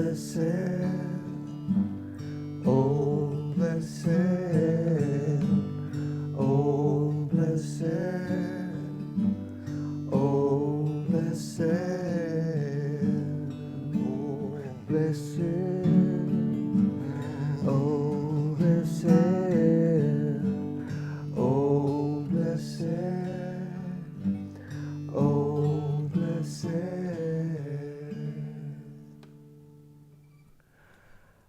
oh blessed, oh blessed, oh blessed, oh blessed, oh blessed, oh blessed, oh blessed.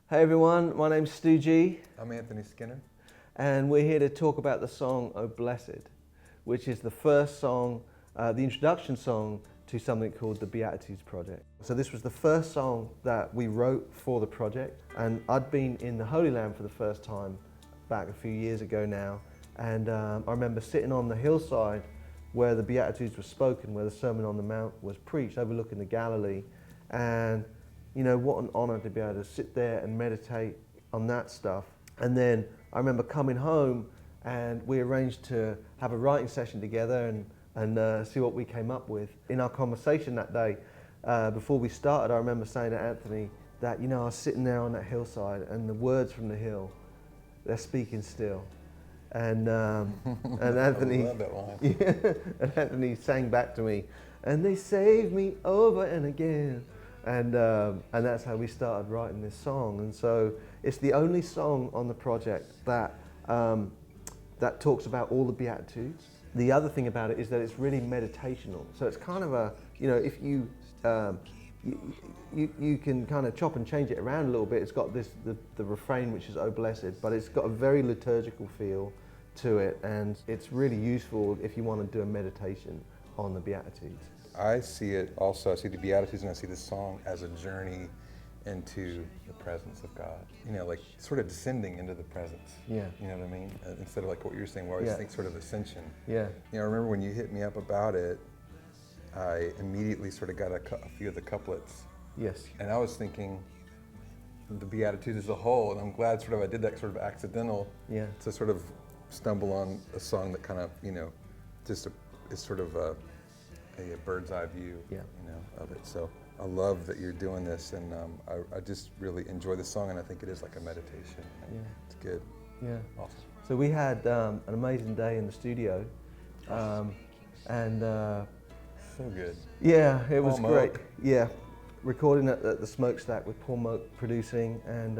Hey everyone, my name's Stu G. I'm Anthony Skinner. And we're here to talk about the song Oh Blessed, which is the first song, the introduction song to something called the Beatitudes Project. So this was the first song that we wrote for the project, and I'd been in the Holy Land for the first time back a few years ago now, and I remember sitting on the hillside where the Beatitudes were spoken, where the Sermon on the Mount was preached, overlooking the Galilee, and you know, what an honor to be able to sit there and meditate on that stuff. And then I remember coming home and we arranged to have a writing session together and see what we came up with. In our conversation that day, before we started, I remember saying to Anthony that, you know, I was sitting there on that hillside and the words from the hill, they're speaking still. And Anthony, I love that line. yeah, and Anthony sang back to me, and they saved me over and again. And that's how we started writing this song. And so it's the only song on the project that that talks about all the Beatitudes. The other thing about it is that it's really meditational. So it's kind of a, you know, if you you can kind of chop and change it around a little bit. It's got this the refrain, which is Oh Blessed, but it's got a very liturgical feel to it, and it's really useful if you want to do a meditation on the Beatitudes. I see it also, I see the Beatitudes and I see this song as a journey into the presence of God. You know, like sort of descending into the presence. Yeah. You know what I mean? Instead of like what you're saying, where I always think sort of ascension. Yeah. You know, I remember when you hit me up about it, I immediately sort of got a few of the couplets. Yes. And I was thinking the Beatitudes as a whole, and I'm glad sort of I did that sort of accidental to sort of stumble on a song that kind of, you know, just is sort of a bird's eye view, you know, of it. So I love that you're doing this, and I just really enjoy the song, and I think it is like a meditation. It's good. Yeah. Awesome. So we had an amazing day in the studio, and so good. Yeah, it was Paul great. Moak. Yeah, recording at the Smokestack with Paul Moak producing, and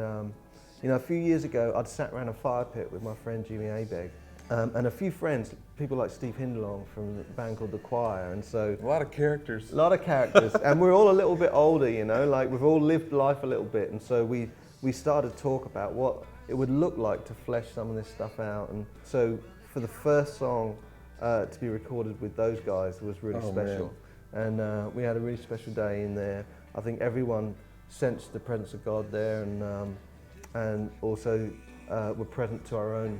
you know, a few years ago I'd sat around a fire pit with my friend Jimmy Abegg. And a few friends, people like Steve Hindalong from a band called The Choir, and so... A lot of characters. A lot of characters, and we're all a little bit older, you know, like we've all lived life a little bit, and so we started to talk about what it would look like to flesh some of this stuff out, and so for the first song to be recorded with those guys was really special. Man. And we had a really special day in there. I think everyone sensed the presence of God there, and also were present to our own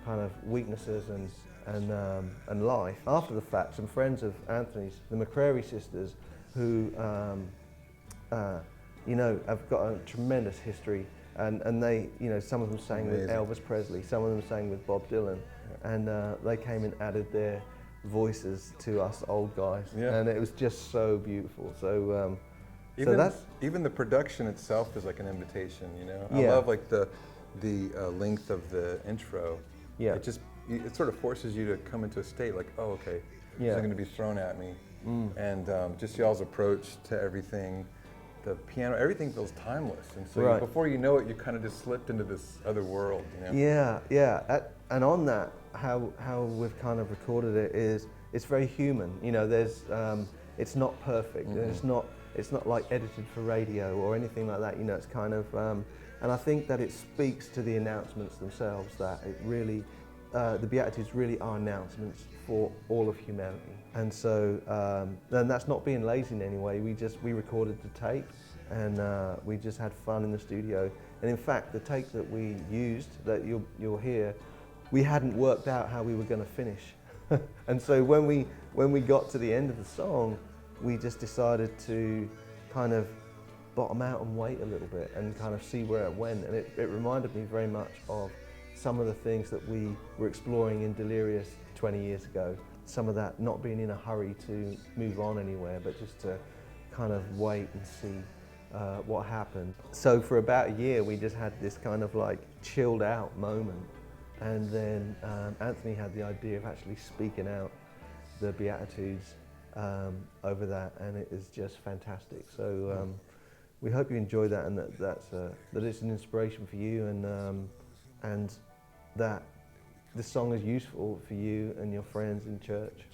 kind of weaknesses and life. After the fact, some friends of Anthony's, the McCrary sisters, who you know, have got a tremendous history, and they, you know, some of them sang with Elvis Presley, some of them sang with Bob Dylan, and they came and added their voices to us old guys, and it was just so beautiful. So even the production itself is like an invitation, you know. I love like the length of the intro. Yeah. It sort of forces you to come into a state like, oh, okay, this is going to be thrown at me. And just y'all's approach to everything, the piano, everything feels timeless. And so before you know it, you kind of just slipped into this other world, you know? Yeah. And on that, how we've kind of recorded it is, it's very human. You know, there's, it's not perfect. It's not like edited for radio or anything like that. You know, it's kind of, and I think that it speaks to the announcements themselves, that it really, the Beatitudes really are announcements for all of humanity. And so, then that's not being lazy in any way. We recorded the tape, and we just had fun in the studio. And in fact, the tape that we used, that you'll hear, we hadn't worked out how we were going to finish. And so when we got to the end of the song, we just decided to kind of bottom out and wait a little bit and kind of see where it went. And it reminded me very much of some of the things that we were exploring in Delirious 20 years ago. Some of that not being in a hurry to move on anywhere, but just to kind of wait and see what happened. So for about a year, we just had this kind of like chilled out moment. And then Anthony had the idea of actually speaking out the Beatitudes over that, and it is just fantastic. So we hope you enjoy that, and that it's an inspiration for you, and that this song is useful for you and your friends in church.